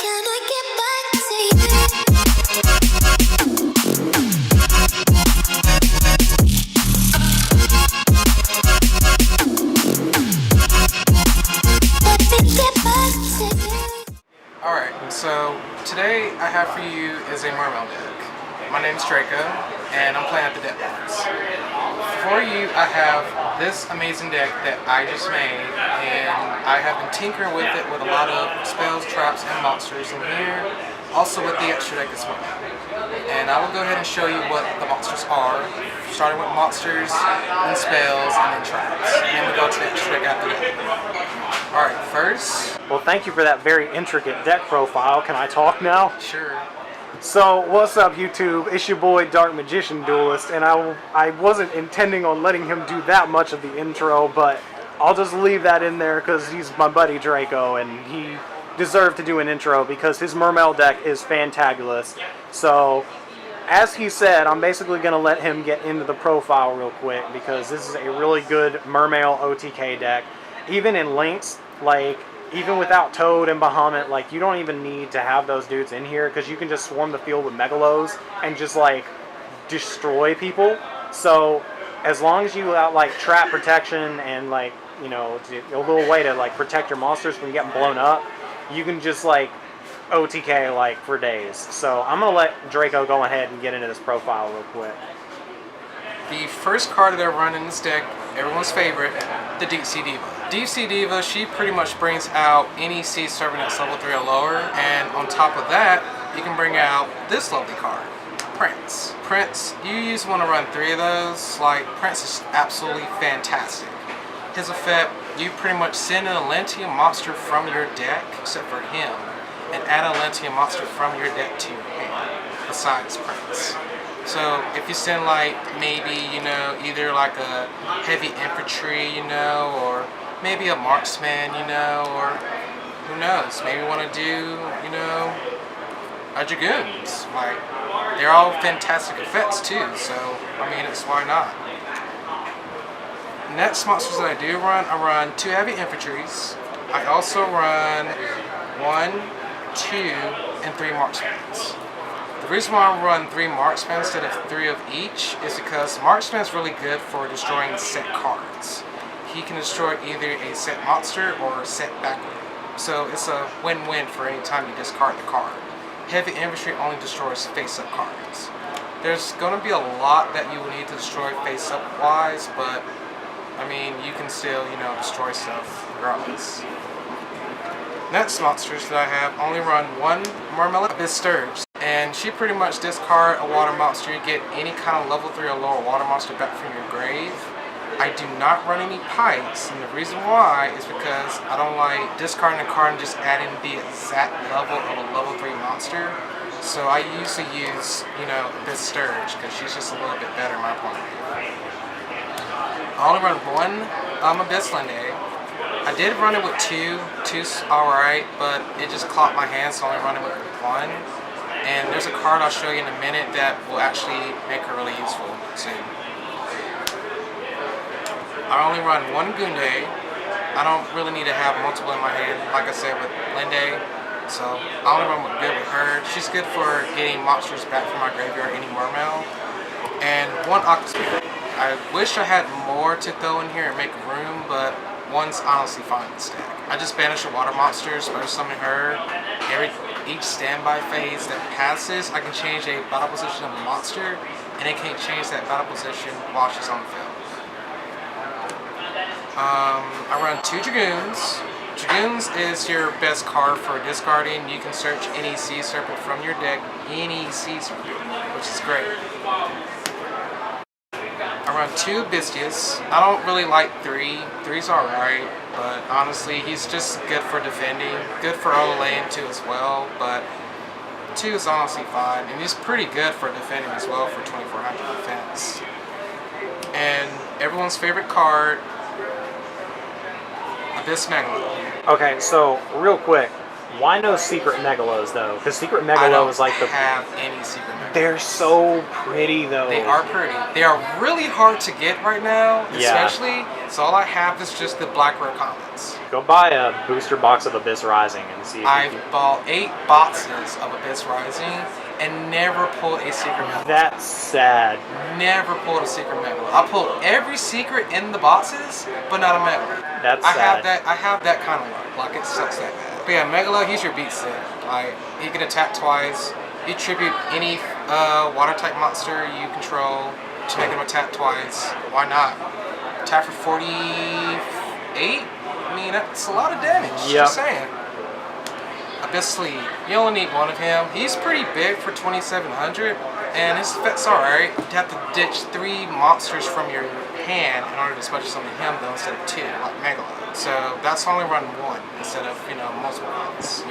Can I get back to you? Let me get back to you. Alright, so today I have for you is a Mermail deck. My name is Draco, and I'm playing at the deck box. For you, I have this amazing deck that I just made, and I have been tinkering with it with a lot of spells, traps, and monsters in here, also with the extra deck as well. And I will go ahead and show you what the monsters are, starting with monsters, and spells, and then traps. And then we'll go to the extra deck after that. Alright, first... Well, thank you for that very intricate deck profile. Can I talk now? Sure. So, what's up, YouTube? It's your boy, Dark Magician Duelist, and I wasn't intending on letting him do that much of the intro, but I'll just leave that in there because he's my buddy Draco, and he deserved to do an intro because his Mermail deck is fantabulous. So, as he said, I'm basically going to let him get into the profile real quick because this is a really good Mermail OTK deck. Even in links, like... even without Toad and Bahamut, like, you don't even need to have those dudes in here because you can just swarm the field with Megalos and just, like, destroy people. So, as long as you got, like, trap protection and, like, you know, a little way to, like, protect your monsters from getting blown up, you can just, like, OTK, like, for days. So, I'm going to let Draco go ahead and get into this profile real quick. The first card that I run in this deck, everyone's favorite, the Deep Sea Diva. Deep Sea Diva, she pretty much brings out any sea serpent that's level 3 or lower, and on top of that, you can bring out this lovely card, Prince. Prince, you usually want to run 3 of those. Like, Prince is absolutely fantastic. His effect, you pretty much send an Atlantean monster from your deck, except for him, and add an Atlantean monster from your deck to your hand, besides Prince. So if you send, like, maybe, you know, either like a heavy infantry, you know, or maybe a marksman, you know, or who knows, maybe you want to do, you know, a dragoons. Like, they're all fantastic effects too, so, I mean, it's why not. Next monsters that I do run, I run 2 heavy infantries. I also run 1, 2, and 3 marksmen. The reason why I run 3 marksmen instead of 3 of each is because marksman is really good for destroying set cards. He can destroy either a set monster or a set backward. So it's a win-win for any time you discard the card. Heavy infantry only destroys face-up cards. There's going to be a lot that you will need to destroy face-up wise, but I mean, you can still, you know, destroy stuff regardless. Next monsters that I have only run 1 Mermail Atlantean, and she pretty much discard a water monster. You get any kind of level 3 or lower water monster back from your grave. I do not run any pikes, and the reason why is because I don't like discarding a card and just adding the exact level of a level 3 monster. So I usually use, you know, this Sturge because she's just a little bit better in my point of view. I only run 1 Abyss Linde. I did run it with 2. 2's alright, but it just clogged my hands, so I only run it with 1. And there's a card I'll show you in a minute that will actually make her really useful soon. I only run 1 Gunde. I don't really need to have multiple in my hand, like I said with Linde. So I only run good with her. She's good for getting monsters back from my graveyard, any Mermail. And 1 Octospirit. I wish I had more to throw in here and make room, but 1's honestly fine in this deck. I just banish a water monster, special summon her. Each standby phase that passes, I can change a battle position of a monster, and it can't change that battle position while she's on the field. I run 2 Dragoons. Dragoons is your best card for discarding. You can search any Sea Serpent from your deck, any Sea Serpent, which is great. I run 2 Bistius. I don't really like 3. 3's alright, but honestly, he's just good for defending. Good for overlaying too as well, but 2 is honestly fine. And he's pretty good for defending as well for 2400 defense. And everyone's favorite card, Abyss Megalo. Okay, so real quick, Why no secret megalos though? Because secret I megalo don't is like the. have any secret megalos. They're so pretty though. They are pretty. They are really hard to get right now, Yeah. especially. So all I have is just the black rare commons. Go buy a booster box of Abyss Rising and see if I've you can. bought 8 boxes of Abyss Rising and never pulled a secret medal. That's sad. Never pulled a secret medal. I pulled every secret in the boxes, but not a medal. That's I have sad. that. I have that kind of luck. Like it sucks that bad. But yeah, Megalo, he's your beat set. Like he can attack twice. You tribute any water type monster you control to make him attack twice. Why not? Attack for 48. I mean, that's a lot of damage. Yep. Just saying. Abyss Sleeve. You only need one of him. He's pretty big for 2,700, and his effect's alright. You have to ditch 3 monsters from your hand in order to special summon him, though, instead of 2, like Megalo. So that's only run 1 instead of, multiple runs,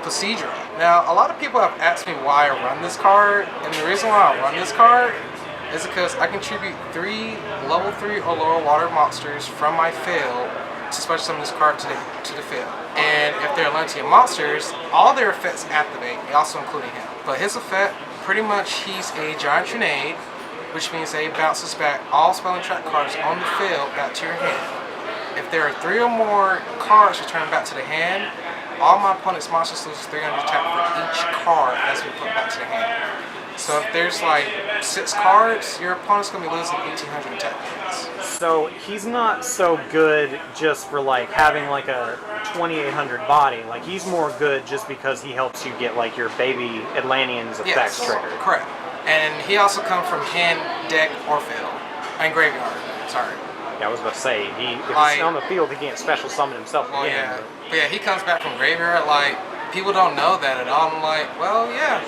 Procedure. Now, a lot of people have asked me why I run this card, and the reason why I run this card is because I contribute 3 level 3 or lower water monsters from my field to special summon this card to the field. And if they're Atlantean monsters, all their effects activate, also including him. But his effect, pretty much he's a giant grenade, which means that he bounces back all spell and track cards on the field back to your hand. If there are 3 or more cards returned back to the hand, all my opponent's monsters lose 300 attack for each card as we put back to the hand. So if there's like 6 cards, your opponent's going to be losing 1,800 attack points. So he's not so good just for like having like a 2,800 body. Like he's more good just because he helps you get like your baby Atlantean's effects triggered. Correct. And he also comes from hand, deck, or field. And graveyard. Sorry. Yeah, I was about to say, if Like- he's on the field, he can't special summon himself Well, again. yeah. But yeah, he comes back from graveyard. Like, people don't know that at all. I'm like, well, yeah.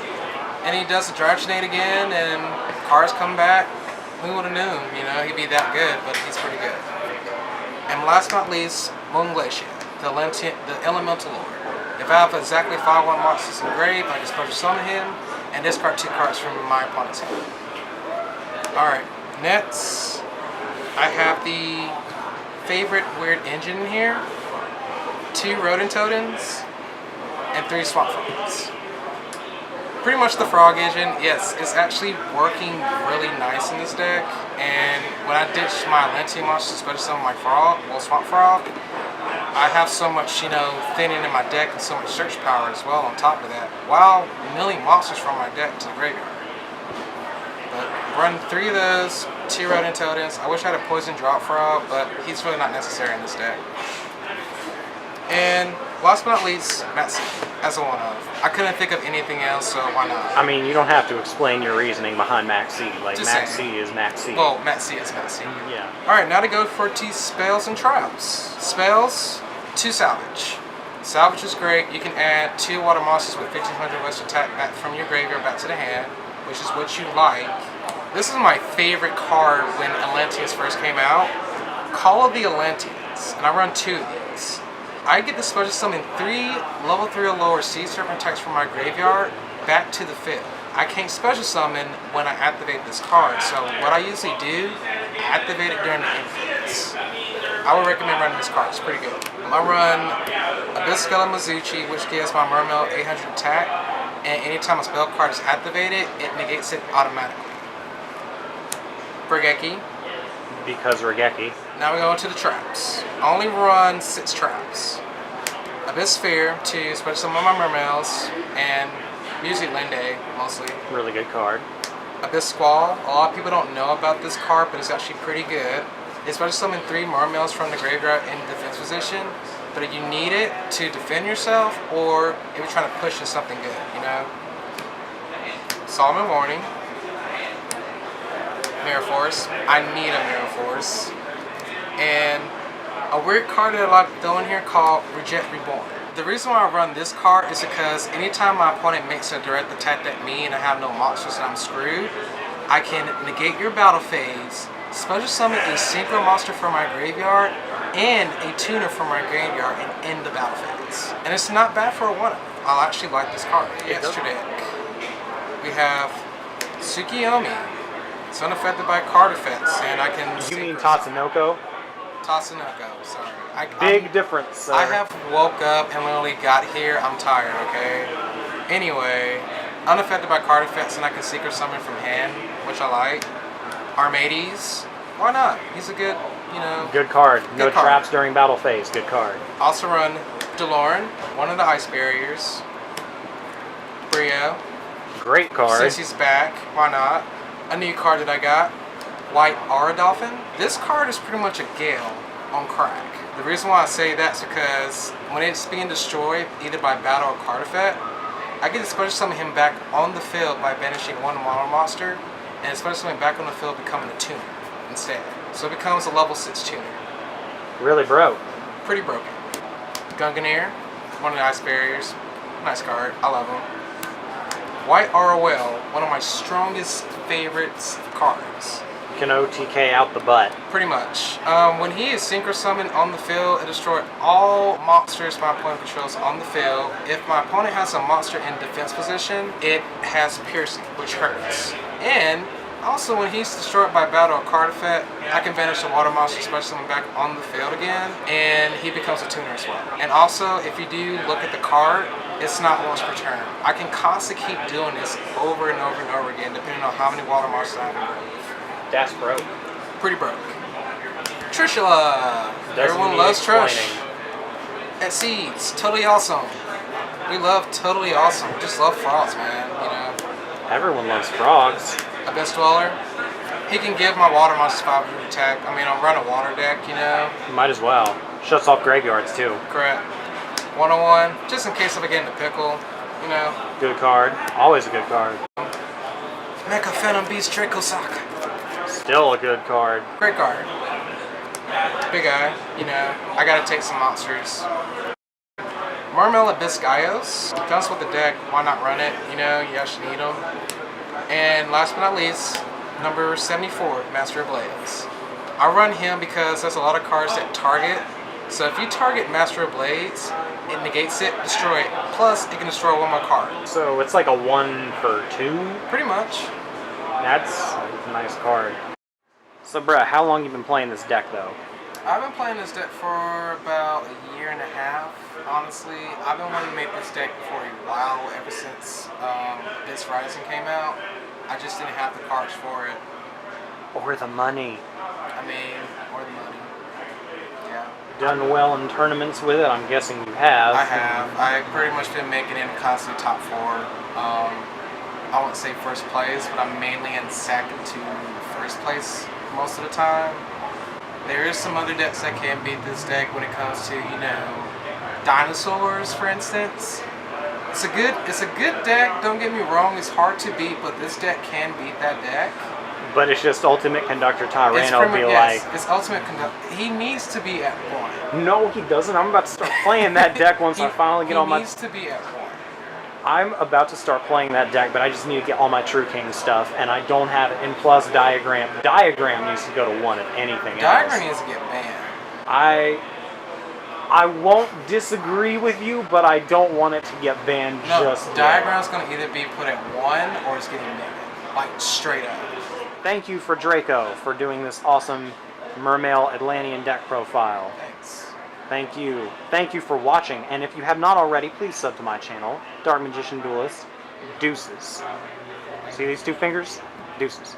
And he does the drive grenade again, and cards come back. Who would have known? He'd be that good, but he's pretty good. And last but not least, Moon Glacier, the Elemental Lord. If I have exactly 5/1 monsters engraved, I can special summon him and discard 2 cards from my opponent's hand. Alright, next, I have the favorite weird engine in here. 2 Rodent Totems and 3 Swamp Frogs. Pretty much the frog engine. Yes, it's actually working really nice in this deck. And when I ditch my Atlantean monsters, especially some of my frog, Swamp Frog, I have so much, thinning in my deck and so much search power as well on top of that, while milling monsters from my deck to the graveyard. But run 3 of those, 2 Rodent Totems. I wish I had a Poison Drop Frog, but he's really not necessary in this deck. And last but not least, Maxi, as a one-of. I couldn't think of anything else, so why not? I mean, you don't have to explain your reasoning behind Max C. Like, Just Max saying. C is Max C. Well, Maxi is Maxi. Yeah. Alright, now to go for 2 spells and traps. Spells, 2 salvage. Salvage is great. You can add 2 water monsters with 1,500 less attack back from your graveyard back to the hand, which is what you like. This is my favorite card when Atlanteans first came out. Call of the Atlanteans, and I run 2 of these. I get to special summon 3 level 3 or lower Sea Serpent attacks from my graveyard back to the field. I can't special summon when I activate this card, so what I usually do, activate it during the end phase. I would recommend running this card, it's pretty good. I run Abyss Mizuchi, which gives my Mermail 800 attack, and anytime a spell card is activated, it negates it automatically. Brigeki. Because Regeki. Now we go into the traps. I only run 6 traps. Abyss Sphere to special summon my Mermails, and usually Linde, mostly. Really good card. Abyss Squall. A lot of people don't know about this card, but it's actually pretty good. It's special summon 3 Mermails from the graveyard in defense position, but if you need it to defend yourself, or if you're trying to push in something good, Solomon Warning. Mirror Force. I need a Mirror Force. And a weird card that I like to throw in here called Reject Reborn. The reason why I run this card is because anytime my opponent makes a direct attack at me and I have no monsters and I'm screwed, I can negate your battle phase, special summon a synchro monster from my graveyard and a tuner from my graveyard and end the battle phase. And it's not bad for a one-up. I actually like this card. Extra deck. We have Tsukiyomi. It's unaffected by card effects, and I can... You mean Tatsunoko? Tatsunoko, sorry. Big difference, sir. I have woke up and literally got here. I'm tired, okay? Anyway, unaffected by card effects, and I can secret summon from hand, which I like. Armades, why not? He's a good, you know... Good card. No Good card. traps during battle phase. Good card. Also run DeLorean, one of the ice barriers. Brio. Great card. Since he's back, why not? A new card that I got, White Aura Dolphin. This card is pretty much a Gale on crack. The reason why I say that's because when it's being destroyed, either by battle or card effect, I get to special summon him back on the field by banishing one model monster, and special summon back on the field becoming a tuner instead. So it becomes a level 6 tuner. Really broke. Pretty broken. Gunganeer, one of the ice barriers. Nice card. I love him. White ROL, one of my strongest favorites cards. Can OTK out the butt. Pretty much. When he is synchro summoned on the field, it destroys all monsters my opponent controls on the field. If my opponent has a monster in defense position, it has piercing, which hurts. And also when he's destroyed by battle or card effect, I can banish the water monster, special summon back on the field again, and he becomes a tuner as well. And also, if you do look at the card, it's not once per turn. I can constantly keep doing this over and over and over again, depending on how many water monsters I have in grave. That's broke. Pretty broke. Trishula! Everyone loves Trish. At Seeds, totally awesome. We love totally awesome. We just love frogs, man, you know. Everyone loves frogs. Abyss Dweller. He can give my water monsters 500 attack. I mean, I'll run a water deck, you know. Might as well. Shuts off graveyards too. Correct. 101, just in case if I get in a pickle, you know. Good card. Always a good card. Mecha Phantom Beast Draco Sock. Still a good card. Great card. Big guy, you know. I gotta take some monsters. Mermail Atlantean comes with the deck. Why not run it? You know, you actually need them. And last but not least, number 74, Master of Blades. I run him because there's a lot of cards that target. So if you target Master of Blades, it negates it, destroy it. Plus, it can destroy one more card. So it's like a 1 for 2? Pretty much. That's a nice card. So bruh, how long you been playing this deck though? I've been playing this deck for about a year and a half. Honestly, I've been wanting to make this deck for a while, ever since this Rising came out. I just didn't have the cards for it. Or the money. I mean, or the money. Yeah. Done well in tournaments with it, I'm guessing you have. I have. I've pretty much been making it in constantly top 4. I won't say first place, but I'm mainly in second to first place most of the time. There is some other decks that can beat this deck when it comes to, you know, dinosaurs, for instance. It's a good deck, don't get me wrong, it's hard to beat, but this deck can beat that deck. But it's just Ultimate Conductor Tyranno be like... It's Ultimate Conductor. He needs to be at 1. No, he doesn't. I'm about to start playing that deck once I finally get all my... He needs to be at 1. I'm about to start playing that deck, but I just need to get all my True King stuff, and I don't have it. And plus, Diagram needs to go to 1 if anything Diagram else. needs to get banned. I won't disagree with you, but I don't want it to get banned just yet. Diagram's going to either be put at 1 or it's getting banned. Like, straight up. Thank you for Draco for doing this awesome Mermail Atlantean deck profile. Thanks. Thank you. Thank you for watching, and if you have not already, please sub to my channel, Dark Magician Duelist. Deuces. See these 2 fingers? Deuces.